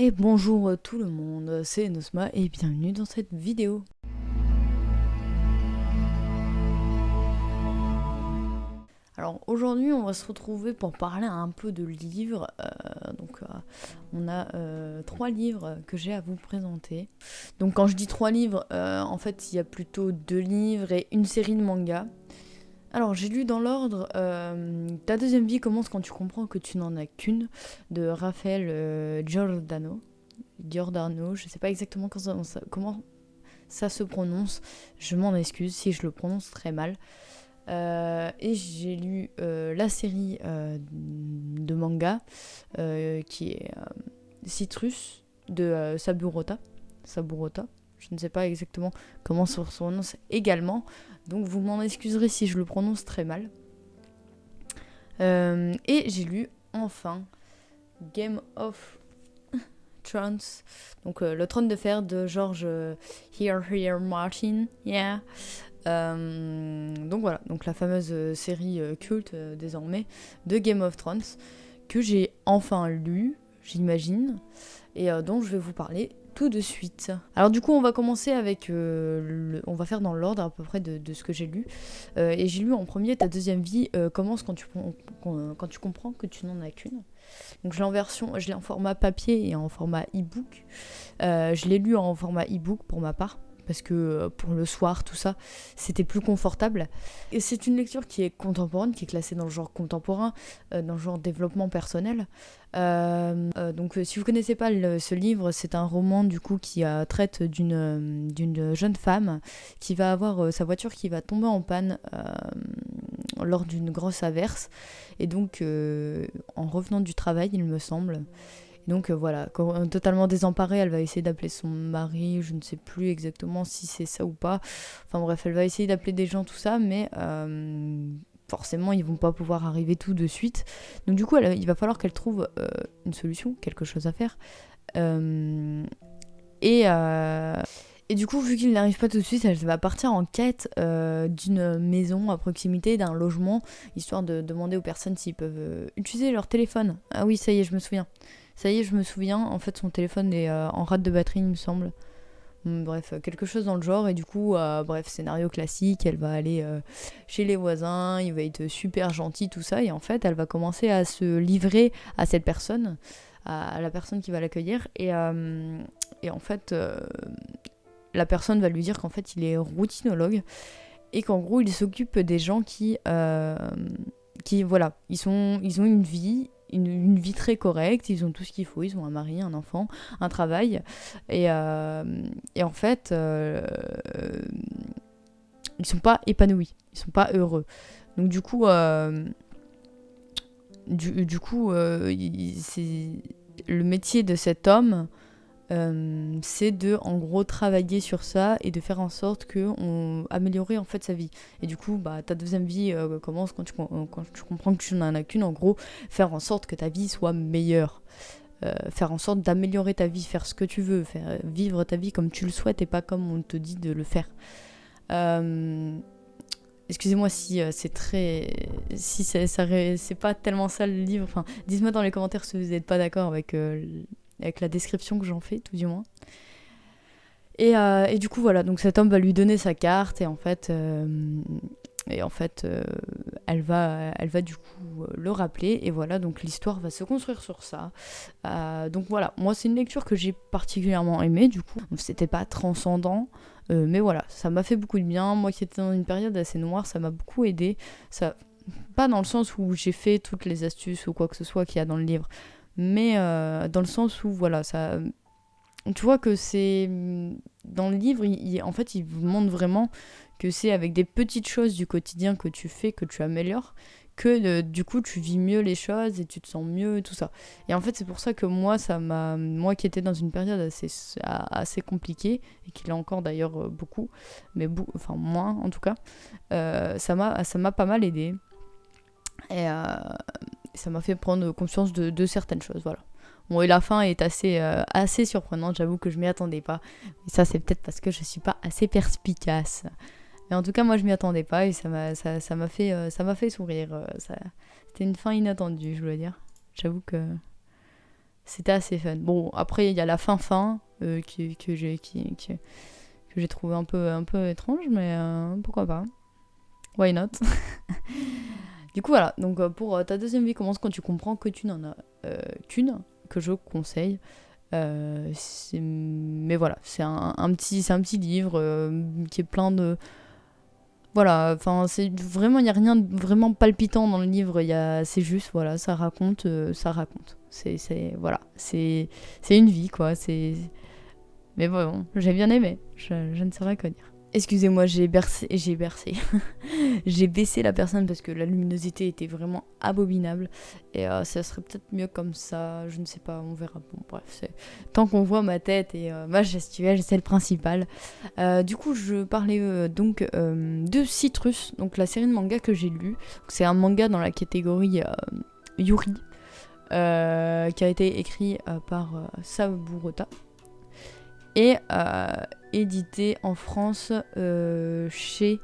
Et bonjour tout le monde, c'est Nosma et bienvenue dans cette vidéo. Alors aujourd'hui on va se retrouver pour parler un peu de livres, on a 3 livres que j'ai à vous présenter. Donc quand je dis 3 livres, en fait il y a plutôt 2 livres et une série de mangas. Alors j'ai lu dans l'ordre Ta deuxième vie commence quand tu comprends que tu n'en as qu'une de Raphaël Giordano, je sais pas exactement comment ça se prononce, je m'en excuse si je le prononce très mal. Et j'ai lu la série de manga qui est Citrus de Saburota. Je ne sais pas exactement comment ça se prononce également, donc vous m'en excuserez si je le prononce très mal. Et j'ai lu enfin Game of Thrones, donc le trône de fer de George R. Martin, yeah. Donc voilà, donc la fameuse série culte désormais de Game of Thrones que j'ai enfin lu, j'imagine, et dont je vais vous parler tout de suite. Alors du coup on va commencer avec, on va faire dans l'ordre à peu près de ce que j'ai lu, et j'ai lu en premier Ta deuxième vie commence quand tu comprends que tu n'en as qu'une. Donc je l'ai en format papier et en format e-book. Je l'ai lu en format e-book pour ma part, parce que pour le soir, tout ça, c'était plus confortable. Et c'est une lecture qui est contemporaine, qui est classée dans le genre contemporain, dans le genre développement personnel. Donc si vous connaissez pas ce livre, c'est un roman du coup qui traite d'une jeune femme qui va avoir sa voiture qui va tomber en panne lors d'une grosse averse. Et donc en revenant du travail, il me semble, donc voilà, totalement désemparée, elle va essayer d'appeler son mari, je ne sais plus exactement si c'est ça ou pas. Enfin bref, elle va essayer d'appeler des gens, tout ça, mais forcément, ils vont pas pouvoir arriver tout de suite. Donc du coup, il va falloir qu'elle trouve une solution, quelque chose à faire. Et du coup, vu qu'il n'arrive pas tout de suite, elle va partir en quête d'une maison à proximité, d'un logement, histoire de demander aux personnes s'ils peuvent utiliser leur téléphone. Ah oui, ça y est, je me souviens. En fait, son téléphone est en rate de batterie, il me semble. Bref, quelque chose dans le genre. Et du coup, bref, scénario classique, elle va aller chez les voisins, il va être super gentil, tout ça. Et en fait, elle va commencer à se livrer à cette personne, à la personne qui va l'accueillir. Et en fait... la personne va lui dire qu'en fait il est routinologue et qu'en gros il s'occupe des gens qui voilà, ils ont une vie très correcte, ils ont tout ce qu'il faut, ils ont un mari, un enfant, un travail, et en fait ils sont pas épanouis, ils sont pas heureux. Donc du coup c'est le métier de cet homme. C'est de en gros travailler sur ça et de faire en sorte améliorer en fait sa vie. Et du coup ta deuxième vie commence quand tu comprends que tu n'en as qu'une. En gros, faire en sorte que ta vie soit meilleure, faire en sorte d'améliorer ta vie, faire ce que tu veux, faire vivre ta vie comme tu le souhaites et pas comme on te dit de le faire. Excusez-moi si c'est très... Si c'est pas tellement ça le livre. Enfin, dites-moi dans les commentaires si vous n'êtes pas d'accord avec la description que j'en fais, tout du moins. Et du coup, voilà, donc cet homme va lui donner sa carte, et en fait, elle va du coup le rappeler, et voilà, donc l'histoire va se construire sur ça. Donc voilà, moi c'est une lecture que j'ai particulièrement aimée, du coup, c'était pas transcendant, mais voilà, ça m'a fait beaucoup de bien. Moi qui étais dans une période assez noire, ça m'a beaucoup aidé. Ça, pas dans le sens où j'ai fait toutes les astuces ou quoi que ce soit qu'il y a dans le livre, mais dans le sens où voilà, ça, tu vois que c'est dans le livre, en fait il vous montre vraiment que c'est avec des petites choses du quotidien que tu fais, que tu améliores, que du coup tu vis mieux les choses et tu te sens mieux et tout ça. Et en fait c'est pour ça que moi qui étais dans une période assez compliquée, et qui l'est encore d'ailleurs beaucoup, mais enfin moins en tout cas, ça m'a pas mal aidé. Et ça m'a fait prendre conscience de certaines choses, voilà. Bon, et la fin est assez surprenante, j'avoue que je m'y attendais pas. Et ça, c'est peut-être parce que je suis pas assez perspicace. Mais en tout cas, moi, je m'y attendais pas, et ça m'a fait sourire. C'était une fin inattendue, je dois dire. J'avoue que C'était assez fun. Bon, après, il y a la fin que j'ai trouvé un peu étrange, mais pourquoi pas. Why not? Du coup, voilà. Donc, pour ta deuxième vie commence quand tu comprends que tu n'en as qu'une, que je conseille. Mais voilà, c'est un petit livre qui est plein de... Voilà, enfin, c'est vraiment, il n'y a rien de vraiment palpitant dans le livre. C'est juste, voilà, ça raconte, ça raconte. Voilà, c'est une vie, quoi. Mais bon, j'ai bien aimé. Je ne saurais quoi dire. Excusez-moi, j'ai bercé. J'ai baissé la personne parce que la luminosité était vraiment abominable. Et ça serait peut-être mieux comme ça. Je ne sais pas, on verra. Bon, bref, tant qu'on voit ma tête et ma gestuelle, c'est le principal. Du coup, je parlais donc de Citrus, donc la série de manga que j'ai lue. C'est un manga dans la catégorie Yuri, qui a été écrit par Saburota. Et édité en France chez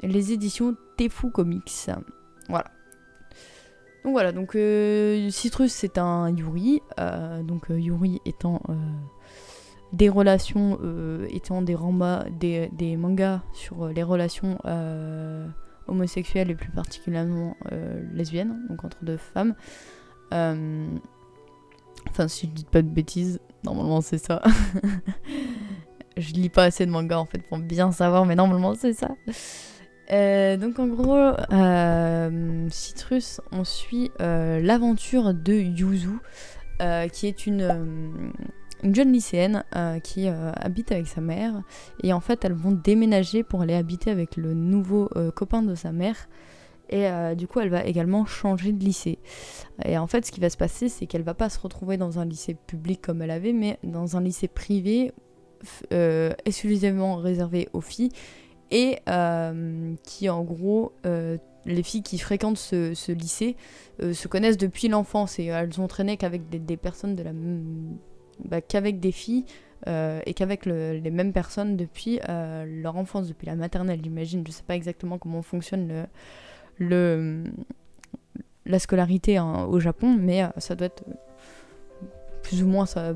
les éditions Tefu Comics. Voilà. Donc Citrus c'est un Yuri. Yuri étant des relations, étant des mangas sur les relations homosexuelles et plus particulièrement lesbiennes, donc entre deux femmes. Enfin, si je dis pas de bêtises, normalement c'est ça. Je lis pas assez de mangas en fait pour bien savoir, mais normalement c'est ça. Donc en gros, Citrus, on suit l'aventure de Yuzu, qui est une jeune lycéenne qui habite avec sa mère. Et en fait, elles vont déménager pour aller habiter avec le nouveau copain de sa mère. Et du coup, elle va également changer de lycée. Et en fait, ce qui va se passer, c'est qu'elle va pas se retrouver dans un lycée public comme elle avait, mais dans un lycée privé exclusivement réservé aux filles. Et qui, en gros, les filles qui fréquentent ce lycée se connaissent depuis l'enfance. Et elles ont traîné qu'avec des personnes de la... qu'avec des filles et qu'avec les mêmes personnes depuis leur enfance, depuis la maternelle, j'imagine. Je sais pas exactement comment fonctionne la scolarité au Japon, mais ça doit être plus ou moins ça.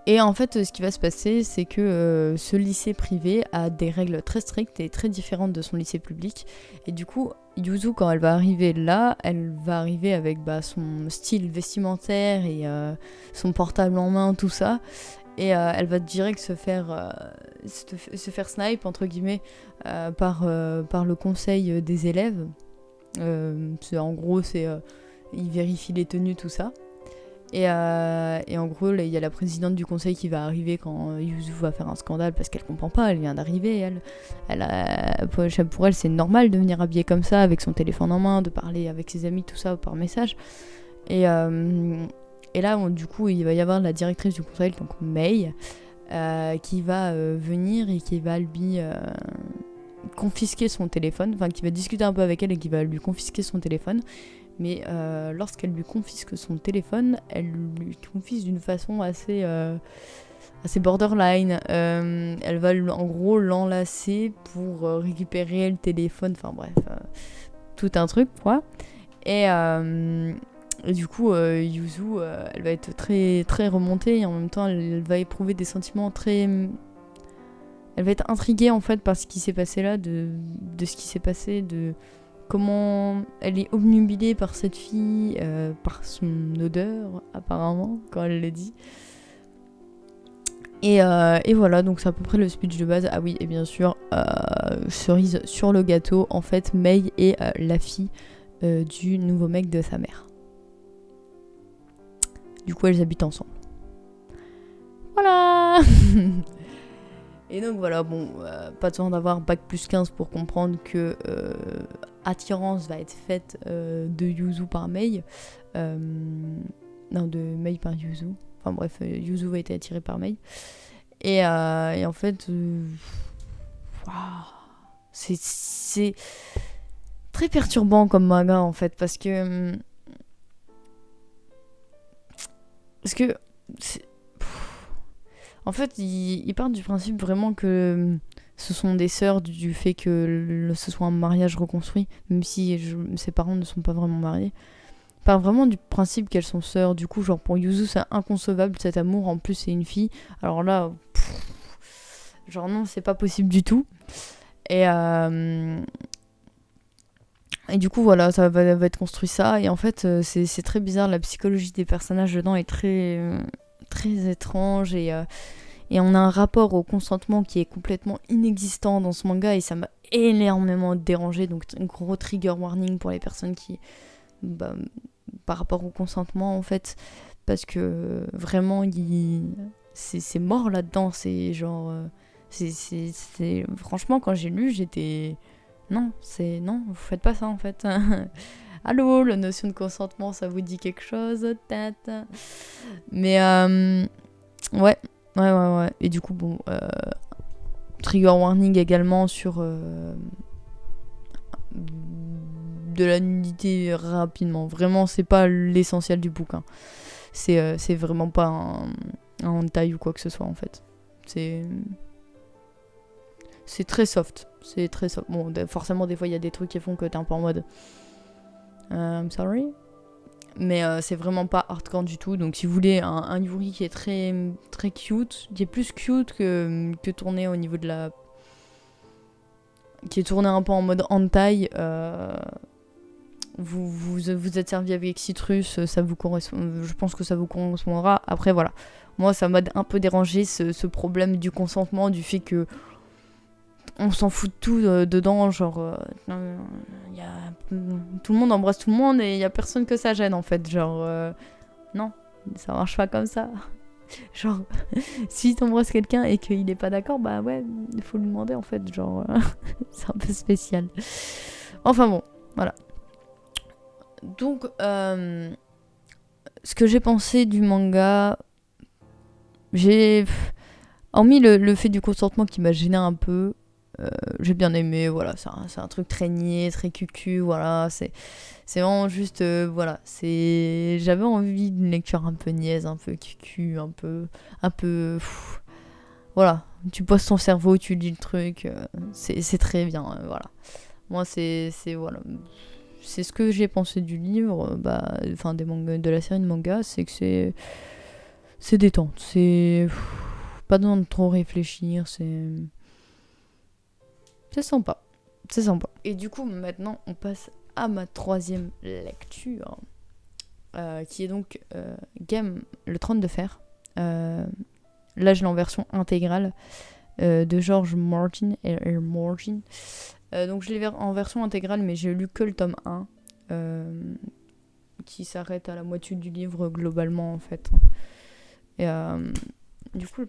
Et en fait, ce qui va se passer, c'est que ce lycée privé a des règles très strictes et très différentes de son lycée public. Et du coup, Yuzu, quand elle va arriver là, elle va arriver avec son style vestimentaire et son portable en main, tout ça. Et elle va direct se faire snipe, entre guillemets, par le conseil des élèves. En gros, ils vérifient les tenues, tout ça. Et en gros, il y a la présidente du conseil qui va arriver quand Yuzu va faire un scandale parce qu'elle comprend pas, elle vient d'arriver. Pour elle, c'est normal de venir habillée comme ça, avec son téléphone en main, de parler avec ses amis, tout ça, par message. Et là, du coup, il va y avoir la directrice du conseil, donc Mei, qui va venir et qui va lui confisquer son téléphone, enfin qui va discuter un peu avec elle et qui va lui confisquer son téléphone. Mais lorsqu'elle lui confisque son téléphone, elle lui confisque d'une façon assez borderline. Elle va en gros l'enlacer pour récupérer le téléphone, enfin bref, tout un truc quoi. Et du coup, Yuzu, elle va être très, très remontée et en même temps, elle va éprouver des sentiments très... Elle va être intriguée en fait par ce qui s'est passé là, de ce qui s'est passé, de comment elle est obnubilée par cette fille, par son odeur apparemment, quand elle le dit. Et voilà, donc c'est à peu près le speech de base. Ah oui, et bien sûr, cerise sur le gâteau, en fait, Mei est la fille du nouveau mec de sa mère. Du coup, elles habitent ensemble. Voilà. Et donc voilà, bon, pas besoin d'avoir bac plus 15 pour comprendre que attirance va être faite de Yuzu par Mei. Non, de Mei par Yuzu. Enfin bref, Yuzu va être attiré par Mei. Et en fait, wow, c'est très perturbant comme manga en fait, parce que en fait, il part du principe vraiment que ce sont des sœurs du fait que ce soit un mariage reconstruit, même si ses parents ne sont pas vraiment mariés. part vraiment du principe qu'elles sont sœurs. Du coup, genre pour Yuzu, c'est inconcevable cet amour. En plus, c'est une fille. Alors là, genre non, c'est pas possible du tout. Et du coup, voilà, ça va être construit ça. Et en fait, c'est très bizarre. La psychologie des personnages dedans est très étrange. Et on a un rapport au consentement qui est complètement inexistant dans ce manga. Et ça m'a énormément dérangé. Donc, un gros trigger warning pour les personnes qui... par rapport au consentement, en fait. Parce que vraiment, c'est mort là-dedans. C'est genre... Franchement, quand j'ai lu, j'étais... Non, vous faites pas ça en fait. Allô, la notion de consentement, ça vous dit quelque chose? Tata. Mais ouais. Et du coup, bon, trigger warning également sur de la nudité rapidement. Vraiment, c'est pas l'essentiel du bouquin. C'est vraiment pas un hentai ou quoi que ce soit en fait. C'est très soft. C'est très soft. Bon, forcément, des fois, il y a des trucs qui font que t'es un peu en mode... I'm sorry. Mais c'est vraiment pas hardcore du tout. Donc, si vous voulez un Yuri qui est très, très cute, qui est plus cute que tourné au niveau de la... qui est tourné un peu en mode hentai, vous êtes servi avec Citrus, ça vous correspond, je pense que ça vous correspondra. Après, voilà. Moi, ça m'a un peu dérangé ce problème du consentement, du fait que on s'en fout de tout dedans, genre tout le monde embrasse tout le monde et il y a personne que ça gêne en fait, genre non, ça marche pas comme ça. Genre si t'embrasses quelqu'un et qu'il est pas d'accord, bah ouais, il faut lui demander en fait, genre c'est un peu spécial. Enfin bon, voilà. Donc ce que j'ai pensé du manga, hormis le fait du consentement qui m'a gêné un peu, j'ai bien aimé, voilà, c'est un truc très niais, très cucu, voilà, c'est vraiment juste, voilà, j'avais envie d'une lecture un peu niaise, un peu cucu, un peu, voilà, tu poses ton cerveau, tu lis le truc, c'est très bien, voilà. Moi, voilà, c'est ce que j'ai pensé du livre, enfin, de la série de manga, c'est que c'est détente, pas besoin de trop réfléchir, c'est sympa. Et du coup, maintenant, on passe à ma troisième lecture, qui est donc Le Trône de Fer. Là, je l'ai en version intégrale de George Martin. Donc, je l'ai en version intégrale, mais j'ai lu que le tome 1, qui s'arrête à la moitié du livre, globalement, en fait. Et du coup,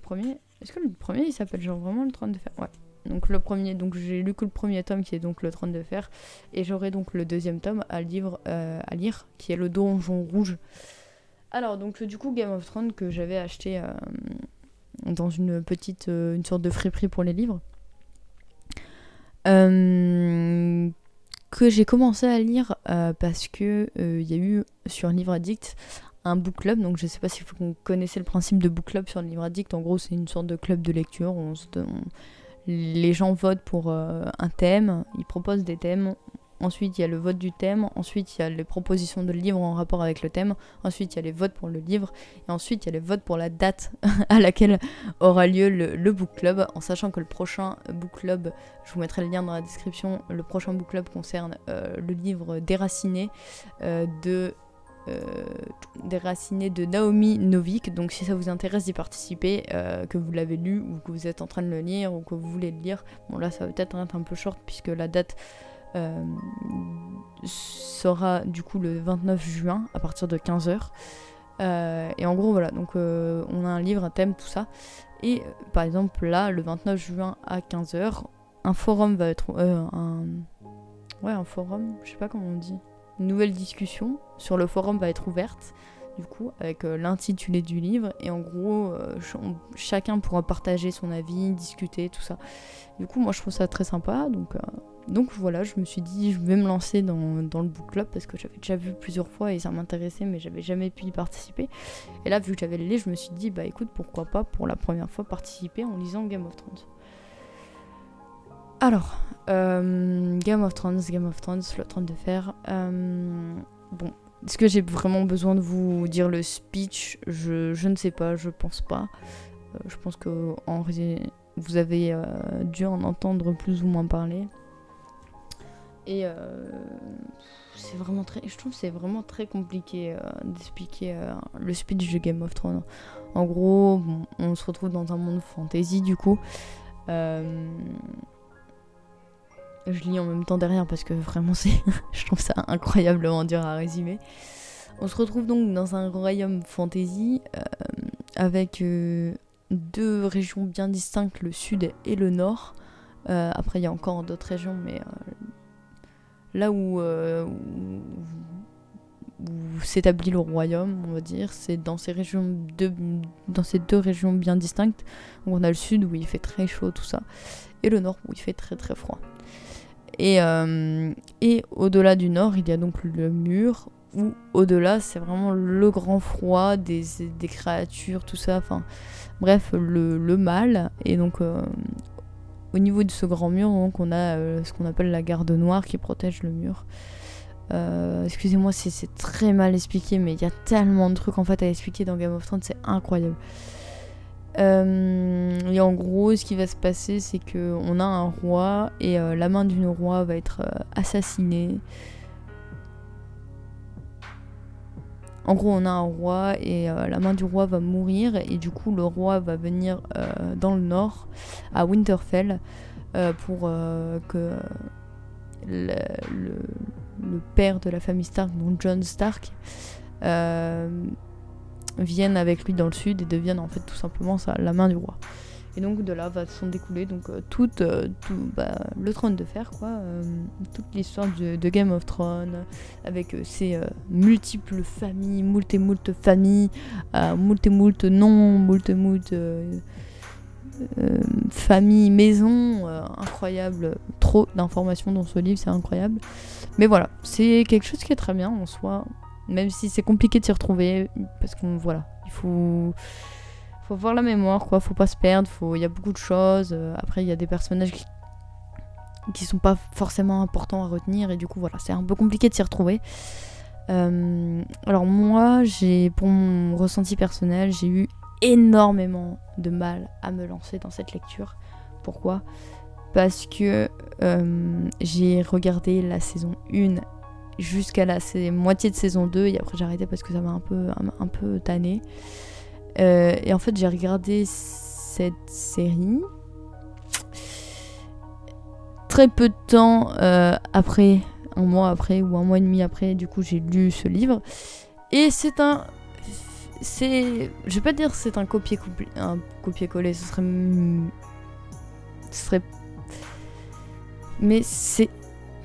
est-ce que le premier, il s'appelle genre vraiment Le Trône de Fer? Ouais. Donc j'ai lu que le premier tome qui est donc Le Trône de Fer, et j'aurai donc le deuxième tome à lire, qui est Le Donjon Rouge. Alors donc du coup Game of Thrones que j'avais acheté dans une sorte de friperie pour les livres, que j'ai commencé à lire parce que y a eu sur Livre Addict un book club. Donc je sais pas si vous connaissez le principe de book club sur le Livre Addict. En gros, c'est une sorte de club de lecture où les gens votent pour un thème, ils proposent des thèmes, ensuite il y a le vote du thème, ensuite il y a les propositions de livres en rapport avec le thème, ensuite il y a les votes pour le livre, et ensuite il y a les votes pour la date à laquelle aura lieu le book club, en sachant que le prochain book club, je vous mettrai le lien dans la description, le prochain book club concerne le livre Déraciné de Naomi Novik. Donc si ça vous intéresse d'y participer, que vous l'avez lu ou que vous êtes en train de le lire ou que vous voulez le lire, bon là ça va peut-être être un peu short puisque la date sera du coup le 29 juin à partir de 15h. Et en gros voilà, donc on a un livre, un thème, tout ça. Et par exemple là, le 29 juin à 15h, un forum va être... un forum, je sais pas comment on dit. Une nouvelle discussion sur le forum va être ouverte, du coup, avec l'intitulé du livre. Et en gros, chacun pourra partager son avis, discuter, tout ça. Du coup, moi, je trouve ça très sympa. Donc voilà, je me suis dit, je vais me lancer dans le book club parce que j'avais déjà vu plusieurs fois et ça m'intéressait, mais j'avais jamais pu y participer. Et là, vu que j'avais le livre, je me suis dit, bah écoute, pourquoi pas pour la première fois participer en lisant Game of Thrones. Alors, Game of Thrones, Le Trône de Fer. Bon, Est-ce que j'ai vraiment besoin de vous dire le speech ? Je ne sais pas, je pense pas. Je pense que vous avez dû en entendre plus ou moins parler. Et c'est vraiment je trouve que c'est vraiment très compliqué d'expliquer le speech de Game of Thrones. En gros, on se retrouve dans un monde fantasy du coup. Je lis en même temps derrière parce que vraiment je trouve ça incroyablement dur à résumer. On se retrouve donc dans un royaume fantasy avec 2 régions bien distinctes, le sud et le nord. Après il y a encore d'autres régions, mais là où s'établit le royaume, on va dire, c'est dans ces ces 2 régions bien distinctes. Donc on a le sud où il fait très chaud, tout ça, et le nord où il fait très très froid. Et au-delà du nord, il y a donc le mur, où au-delà, c'est vraiment le grand froid des créatures, tout ça, enfin bref, le mal. Et donc au niveau de ce grand mur, donc, on a ce qu'on appelle la garde noire qui protège le mur. Excusez-moi si c'est très mal expliqué, mais il y a tellement de trucs en fait à expliquer dans Game of Thrones, c'est incroyable. Et en gros, ce qui va se passer, c'est qu'on a un roi et la main d'une roi va être assassinée. En gros, on a un roi et la main du roi va mourir, et du coup, le roi va venir dans le nord, à Winterfell, pour que le père de la famille Stark, donc Jon Stark, vienne avec lui dans le sud et devienne en fait tout simplement la main du roi. Et donc de là va s'en découler donc tout le trône de fer, quoi, toute l'histoire de Game of Thrones, avec ses multiples familles, moult et moult familles, moult et moult noms, moult et moult familles, maisons, incroyable, trop d'informations dans ce livre, c'est incroyable. Mais voilà, c'est quelque chose qui est très bien en soi, même si c'est compliqué de s'y retrouver, parce qu'on voilà, il faut avoir la mémoire, quoi, faut pas se perdre, il y a beaucoup de choses. Après, il y a des personnages qui sont pas forcément importants à retenir, et du coup, voilà, c'est un peu compliqué de s'y retrouver. Alors moi, pour mon ressenti personnel, j'ai eu énormément de mal à me lancer dans cette lecture. Pourquoi ? Parce que j'ai regardé la saison 1 jusqu'à la moitié de saison 2, et après j'ai arrêté parce que ça m'a un peu tanné. Et en fait, j'ai regardé cette série très peu de temps après, un mois après ou un mois et demi après, du coup j'ai lu ce livre. Et je vais pas dire c'est un copier-coller, ce serait mais c'est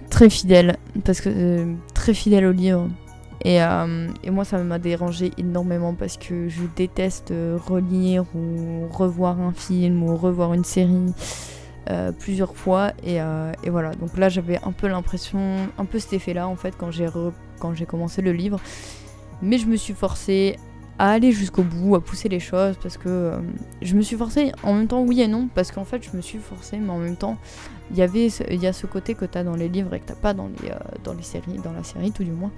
très fidèle, parce que très fidèle au livre. Et moi, ça m'a dérangé énormément parce que je déteste relire ou revoir un film ou revoir une série plusieurs fois. Et voilà, donc là, j'avais un peu l'impression, un peu cet effet-là, en fait, quand j'ai commencé le livre. Mais je me suis forcée à aller jusqu'au bout, à pousser les choses, parce que je me suis forcée en même temps, oui et non, parce qu'en fait, je me suis forcée, mais en même temps, il y a ce côté que t'as dans les livres et que t'as pas dans les séries, dans la série tout du moins.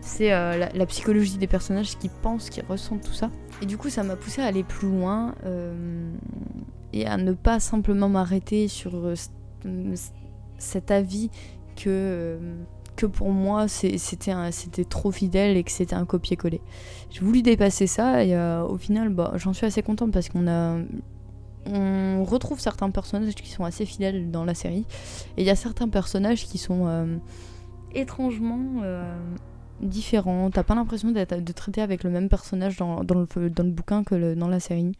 C'est la psychologie des personnages qui pensent, qui ressentent tout ça. Et du coup, ça m'a poussée à aller plus loin et à ne pas simplement m'arrêter sur cet avis que pour moi, c'était trop fidèle et que c'était un copier-coller. J'ai voulu dépasser ça et au final, j'en suis assez contente parce qu'on retrouve certains personnages qui sont assez fidèles dans la série. Et il y a certains personnages qui sont étrangement différents. T'as pas l'impression de traiter avec le même personnage dans le bouquin que dans la série.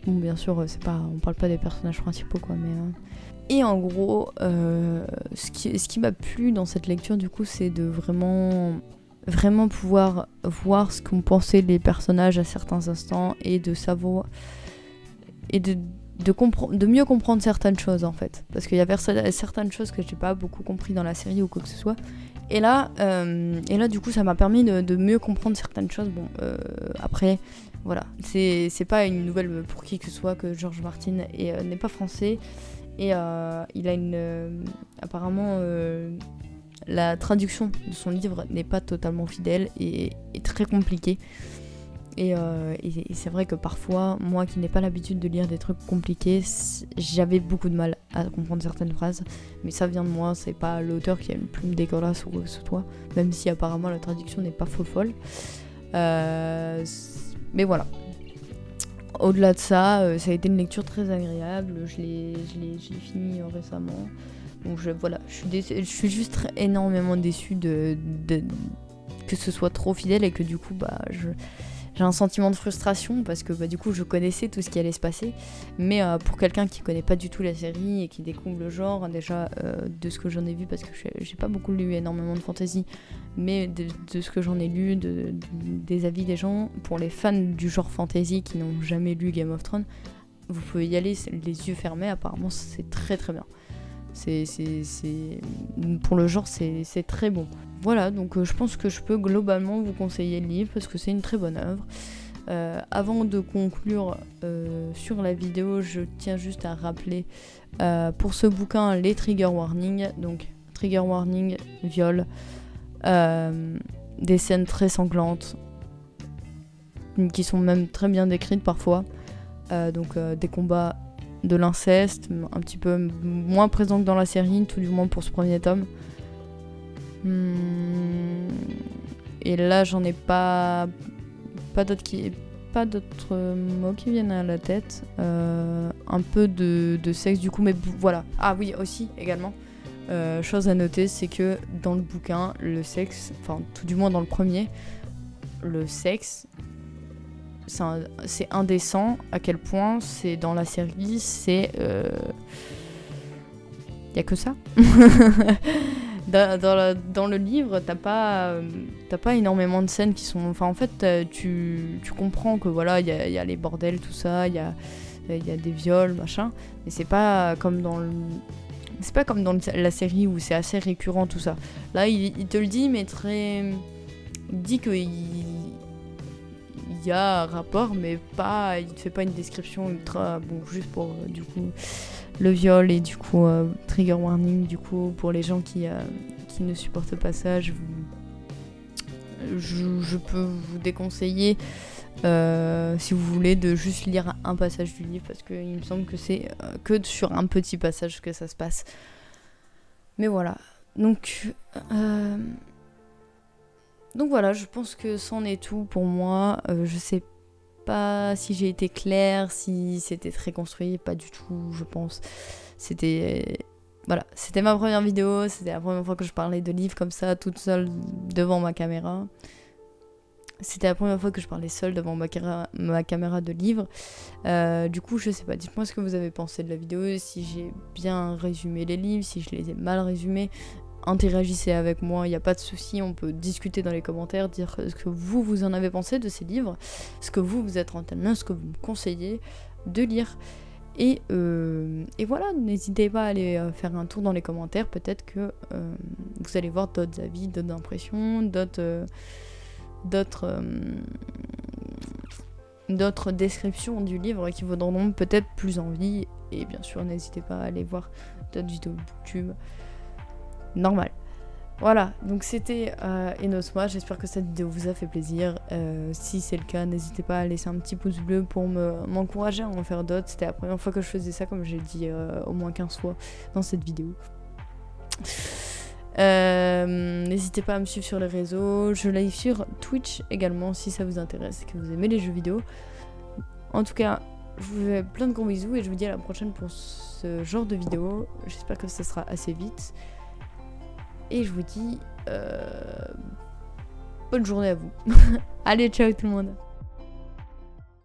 Bon, bien sûr, on parle pas des personnages principaux, quoi, mais... Et en gros, ce qui m'a plu dans cette lecture, du coup, c'est de vraiment pouvoir voir ce qu'ont pensé les personnages à certains instants et de savoir... et de mieux comprendre certaines choses, en fait. Parce qu'il y avait certaines choses que j'ai pas beaucoup compris dans la série ou quoi que ce soit. Et là, du coup, ça m'a permis de mieux comprendre certaines choses. Bon, après, voilà. C'est pas une nouvelle pour qui que ce soit que George Martin n'est pas français. Et il a apparemment, la traduction de son livre n'est pas totalement fidèle et est très compliquée. Et c'est vrai que parfois, moi qui n'ai pas l'habitude de lire des trucs compliqués, j'avais beaucoup de mal à comprendre certaines phrases. Mais ça vient de moi, c'est pas l'auteur qui a une plume dégueulasse ou quoi que ce soit, même si apparemment la traduction n'est pas folle. Mais voilà. Au-delà de ça, ça a été une lecture très agréable. Je l'ai fini récemment. Donc je suis juste énormément déçue de que ce soit trop fidèle et que du coup j'ai un sentiment de frustration parce que du coup je connaissais tout ce qui allait se passer, mais pour quelqu'un qui connaît pas du tout la série et qui découvre le genre, déjà de ce que j'en ai vu, parce que j'ai pas beaucoup lu énormément de fantasy, mais de ce que j'en ai lu, des avis des gens, pour les fans du genre fantasy qui n'ont jamais lu Game of Thrones, vous pouvez y aller les yeux fermés, apparemment c'est très très bien. Pour le genre c'est très bon. Voilà, donc je pense que je peux globalement vous conseiller le livre parce que c'est une très bonne œuvre. Avant de conclure sur la vidéo, je tiens juste à rappeler pour ce bouquin les trigger warnings. Donc trigger warning, viol, des scènes très sanglantes qui sont même très bien décrites parfois. Donc des combats, de l'inceste, un petit peu moins présent que dans la série, tout du moins pour ce premier tome. Et là j'en ai pas d'autres mots qui viennent à la tête. Un peu de sexe du coup, mais voilà. Ah oui, aussi également chose à noter, c'est que dans le bouquin le sexe, enfin tout du moins dans le premier, le sexe c'est indécent. À quel point c'est dans la série, c'est y a que ça. Dans le livre, t'as pas énormément de scènes qui sont... Enfin, en fait, tu comprends que voilà, il y a les bordels, tout ça, il y a des viols, machin, mais c'est pas comme dans la série où c'est assez récurrent, tout ça. Là, il te le dit, mais très... Il dit qu'il y a un rapport, mais pas... Il te fait pas une description ultra... Bon, juste pour, du coup... le viol, et du coup trigger warning du coup pour les gens qui ne supportent pas ça, je peux vous déconseiller si vous voulez de juste lire un passage du livre, parce qu'il me semble que c'est que sur un petit passage que ça se passe. Mais voilà, donc voilà, je pense que c'en est tout pour moi. Je sais pas si j'ai été claire, si c'était très construit, pas du tout, je pense. C'était ma première vidéo, c'était la première fois que je parlais de livres comme ça, toute seule devant ma caméra. C'était la première fois que je parlais seule devant ma caméra de livre. Du coup, je sais pas, dites-moi ce que vous avez pensé de la vidéo, si j'ai bien résumé les livres, si je les ai mal résumés. Interagissez avec moi, il n'y a pas de souci, on peut discuter dans les commentaires, dire ce que vous en avez pensé de ces livres, ce que vous êtes rentré, ce que vous me conseillez de lire. Et voilà, n'hésitez pas à aller faire un tour dans les commentaires, peut-être que vous allez voir d'autres avis, d'autres impressions, d'autres descriptions du livre qui vous donneront peut-être plus envie. Et bien sûr, n'hésitez pas à aller voir d'autres vidéos YouTube. Normal. Voilà, donc c'était Enosma, j'espère que cette vidéo vous a fait plaisir. Si c'est le cas, n'hésitez pas à laisser un petit pouce bleu pour m'encourager à en faire d'autres. C'était la première fois que je faisais ça, comme j'ai dit au moins 15 fois dans cette vidéo. N'hésitez pas à me suivre sur les réseaux. Je live sur Twitch également si ça vous intéresse et que vous aimez les jeux vidéo. En tout cas, je vous fais plein de gros bisous et je vous dis à la prochaine pour ce genre de vidéo. J'espère que ça sera assez vite. Et je vous dis bonne journée à vous. Allez, ciao tout le monde.